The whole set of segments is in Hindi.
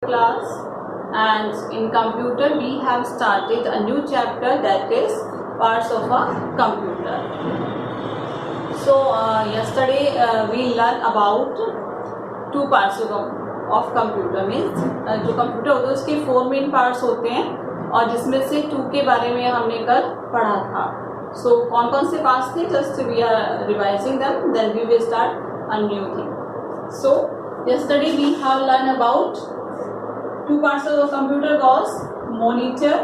class, and in computer we have started a new chapter, that is parts of a computer. So yesterday we learned about two parts of computer. means जो कंप्यूटर होता है उसके 4 मेन पार्ट्स होते हैं और जिसमें से 2 के बारे में हमने कल पढ़ा था. So कौन कौन से पार्ट्स थे? Just we are revising them, then we will start a new thing. So yesterday we have learned about 2 parts of the computer, was monitor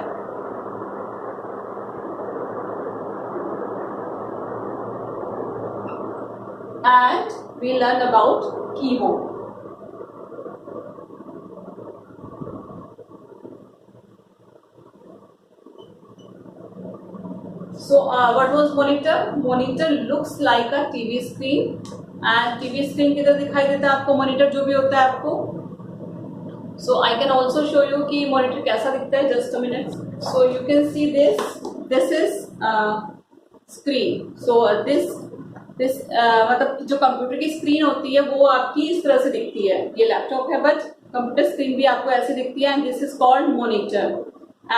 and we learned about keyboard. So what was monitor? Monitor looks like a TV screen, and TV screen किधर दिखाई देता है आपको? मॉनिटर जो भी होता है आपको. So I can also show you कि मॉनिटर कैसा दिखता है. Just a minute. So you can see this. This is screen. So this मतलब जो कंप्यूटर की स्क्रीन होती है वो आपकी इस तरह से दिखती है. ये लैपटॉप है बट कंप्यूटर स्क्रीन भी आपको ऐसे दिखती है, and this is called monitor.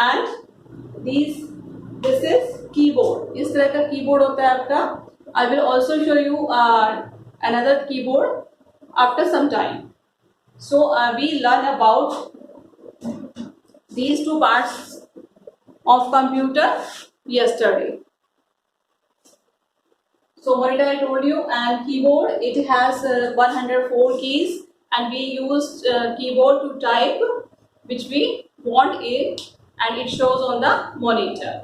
And this is keyboard. इस तरह का कीबोर्ड होता है आपका. I will also show you another keyboard after some time. So we learn about these 2 parts of computer yesterday. So monitor I told you, and keyboard, it has 104 keys, and we use keyboard to type which we want it, and it shows on the monitor.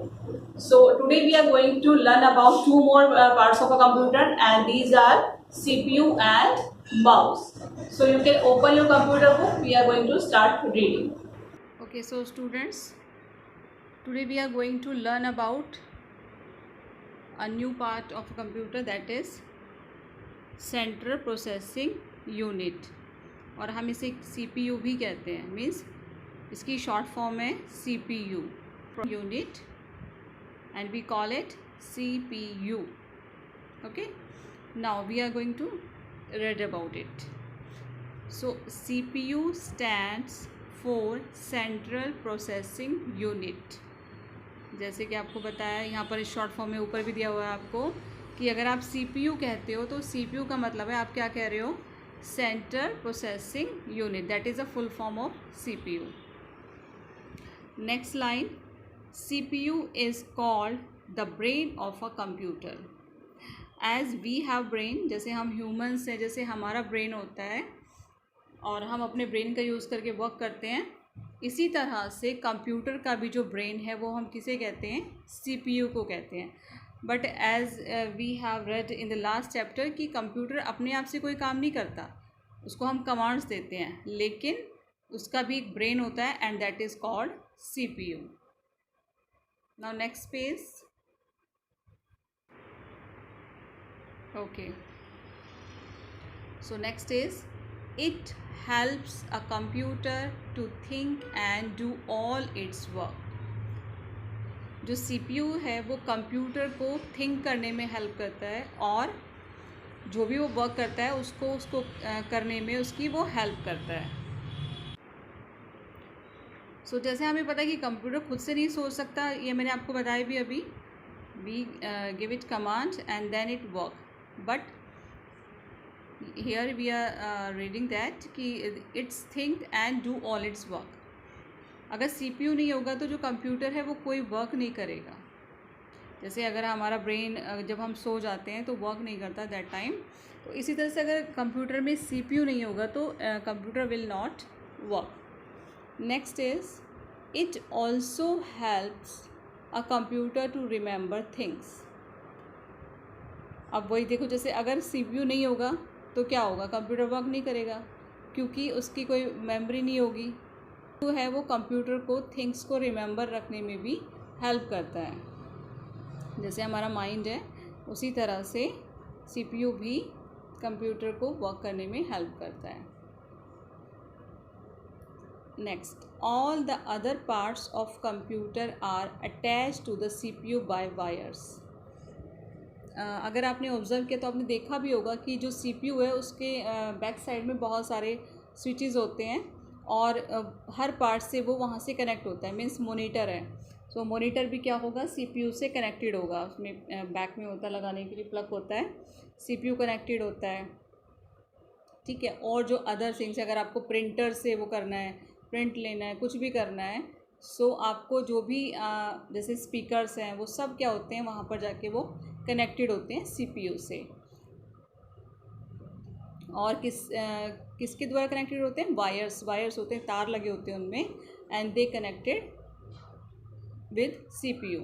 So today we are going to learn about 2 more parts of a computer, and these are CPU and mouse. So you can open your computer book. We are going to start reading. Okay, so students, today we are going to learn about a new part of a computer, that is Central Processing Unit, और हम इसे CPU भी कहते हैं. मीन्स इसकी शॉर्ट फॉर्म है CPU unit, and we call it CPU. Okay, now we are going to read about it. So CPU stands for Central Processing Unit. जैसे कि आपको बताया यहाँ पर इस शॉर्ट फॉर्म में ऊपर भी दिया हुआ है आपको कि अगर आप CPU कहते हो तो CPU का मतलब है आप क्या कह रहे हो? Central processing unit. That is a full form of CPU. Next line, CPU is called the brain of a computer. As we have brain, जैसे हम ह्यूमन्स हैं, जैसे हमारा ब्रेन होता है और हम अपने ब्रेन का यूज़ करके वर्क करते हैं, इसी तरह से कंप्यूटर का भी जो ब्रेन है वो हम किसे कहते हैं? CPU को कहते हैं. But as we have read in the last chapter कि कंप्यूटर अपने आप से कोई काम नहीं करता, उसको हम कमांड्स देते हैं, लेकिन उसका भी एक ब्रेन होता है, and that is called CPU. Now next page. Okay. So next is, it helps a computer to think and do all its work. जो CPU है वो कंप्यूटर को थिंक करने में हेल्प करता है और जो भी वो वर्क करता है उसको करने में उसकी वो हेल्प करता है. सो जैसे हमें पता है कि कंप्यूटर खुद से नहीं सोच सकता, ये मैंने आपको बताया भी अभी. We give it command and then it work. But here we are reading that कि it's think and do all its work. अगर CPU नहीं होगा तो जो कंप्यूटर है वो कोई वर्क नहीं करेगा. जैसे अगर हमारा ब्रेन जब हम सो जाते हैं तो वर्क नहीं करता दैट टाइम, तो इसी तरह से अगर कंप्यूटर में CPU नहीं होगा तो computer will not work. Next is, it also helps a computer to remember things. अब वही देखो, जैसे अगर CPU नहीं होगा तो क्या होगा? कंप्यूटर वर्क नहीं करेगा क्योंकि उसकी कोई मेमोरी नहीं होगी. तो है वो कंप्यूटर को थिंग्स को रिमेंबर रखने में भी हेल्प करता है. जैसे हमारा माइंड है उसी तरह से CPU भी कंप्यूटर को वर्क करने में हेल्प करता है. Next, all the other parts of computer are attached to the CPU by wires. अगर आपने ऑब्ज़र्व किया तो आपने देखा भी होगा कि जो CPU है उसके बैक साइड में बहुत सारे स्विचेस होते हैं और हर पार्ट से वो वहाँ से कनेक्ट होता है, मीन्स मोनीटर है। सो मोनीटर भी क्या होगा, सीपीयू से कनेक्टेड होगा। उसमें बैक में होता है, लगाने के लिए प्लग होता है, सीपीयू कनेक्टेड होता है, ठीक है। और जो अदर थिंग्स, अगर आपको प्रिंटर से वो करना है, प्रिंट लेना है, कुछ भी करना है, सो आपको जो भी जैसे स्पीकर्स हैं वो सब क्या होते हैं, वहाँ पर जाके वो कनेक्टेड होते हैं सीपीयू से। और किसके द्वारा कनेक्टेड होते हैं, वायर्स होते हैं, तार लगे होते हैं उनमें, and they connected with CPU.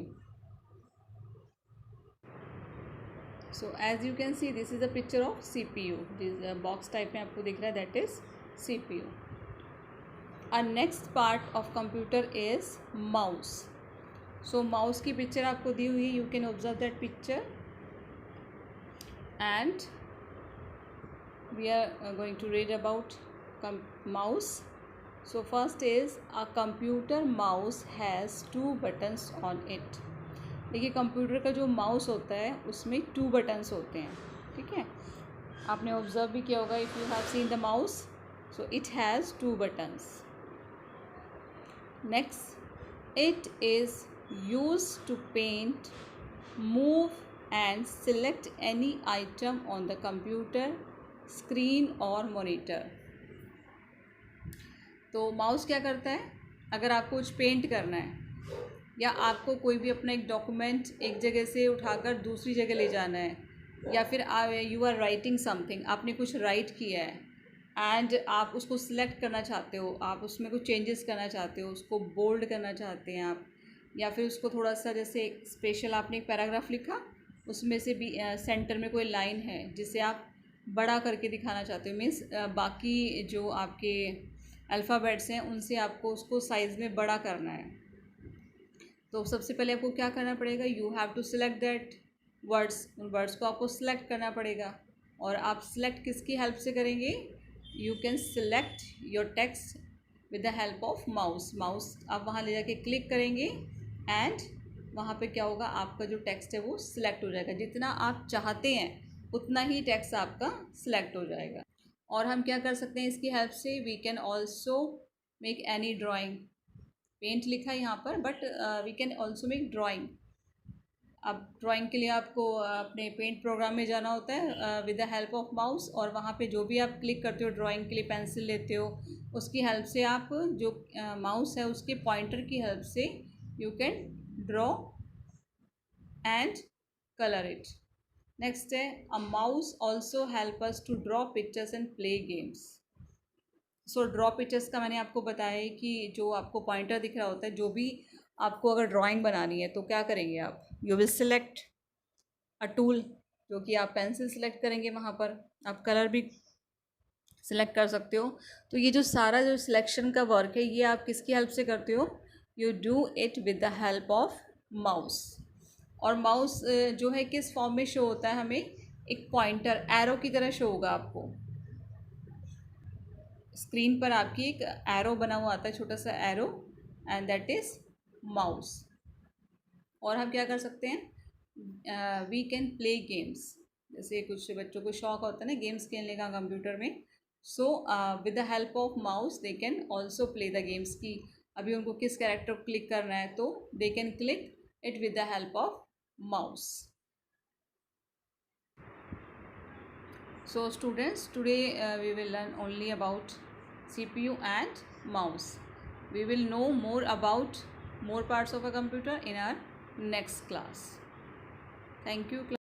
So as you can see this is a picture of CPU, this box type में आपको दिख रहा है, that is CPU. A next part of computer is mouse. So mouse की पिक्चर आपको दी हुई है, you can observe that picture and we are going to read about mouse. So first is a computer mouse has two buttons on it. देखिए कंप्यूटर का जो माउस होता है उसमें 2 बटन्स होते हैं, ठीक है। आपने ऑब्जर्व भी किया होगा, if you have seen the mouse, so it has 2 buttons. Next, it is used to paint, move and select any item on the computer screen और मॉनिटर। तो माउस क्या करता है, अगर आपको कुछ पेंट करना है या आपको कोई भी अपना एक डॉक्यूमेंट एक जगह से उठाकर दूसरी जगह ले जाना है, या फिर यू आर राइटिंग समथिंग, आपने कुछ राइट किया है एंड आप उसको सिलेक्ट करना चाहते हो, आप उसमें कुछ चेंजेस करना चाहते हो, उसको बोल्ड करना चाहते हैं आप, या फिर उसको थोड़ा सा जैसे स्पेशल आपने एक पैराग्राफ लिखा, उसमें से भी सेंटर में कोई लाइन है जिसे आप बड़ा करके दिखाना चाहते हो, मीन्स बाकी जो आपके अल्फ़ाबेट्स हैं उनसे आपको उसको साइज़ में बड़ा करना है। तो सबसे पहले आपको क्या करना पड़ेगा, you have to select that words, उन वर्ड्स को आपको सिलेक्ट करना पड़ेगा। और आप सिलेक्ट किसकी हेल्प से करेंगे, you can select your text with the help of mouse. Mouse आप वहाँ ले जाके क्लिक करेंगे एंड वहाँ पे क्या होगा, आपका जो टेक्स्ट है वो सिलेक्ट हो जाएगा। जितना आप चाहते हैं उतना ही टेक्स्ट आपका सिलेक्ट हो जाएगा। और हम क्या कर सकते हैं इसकी हेल्प से, we can also make any drawing. Paint लिखा है यहाँ पर, but we can also make drawing. अब ड्राइंग के लिए आपको अपने पेंट प्रोग्राम में जाना होता है with the help of mouse, और वहाँ पे जो भी आप क्लिक करते हो, ड्राइंग के लिए पेंसिल लेते हो, उसकी हेल्प से आप जो माउस है उसके पॉइंटर की हेल्प से you can draw and colour it. Next है, a mouse also help us to draw pictures and play games. So draw pictures का मैंने आपको बताया है कि जो आपको पॉइंटर दिख रहा होता है, जो भी आपको अगर ड्राइंग बनानी है तो क्या करेंगे आप, you will select a tool, जो कि आप पेंसिल सिलेक्ट करेंगे, वहाँ पर आप कलर भी सिलेक्ट कर सकते हो। तो ये जो सारा जो सिलेक्शन का वर्क है ये आप किसकी हेल्प से करते हो, you do it with the help of mouse. और माउस जो है किस फॉर्म में शो होता है हमें, एक पॉइंटर एरो की तरह शो होगा आपको स्क्रीन पर, आपकी एक एरो बना हुआ आता है, छोटा सा arrow, and that is mouse. और हम क्या कर सकते हैं, वी कैन प्ले गेम्स। जैसे कुछ बच्चों को शौक होता है ना गेम्स खेलने का कंप्यूटर में, so with the help of mouse they can also play the games. की अभी उनको किस कैरेक्टर को क्लिक करना है तो they can click it with the help of mouse. So students, today we will learn only about CPU and mouse. We will know more about more parts of a computer in our next class. Thank you.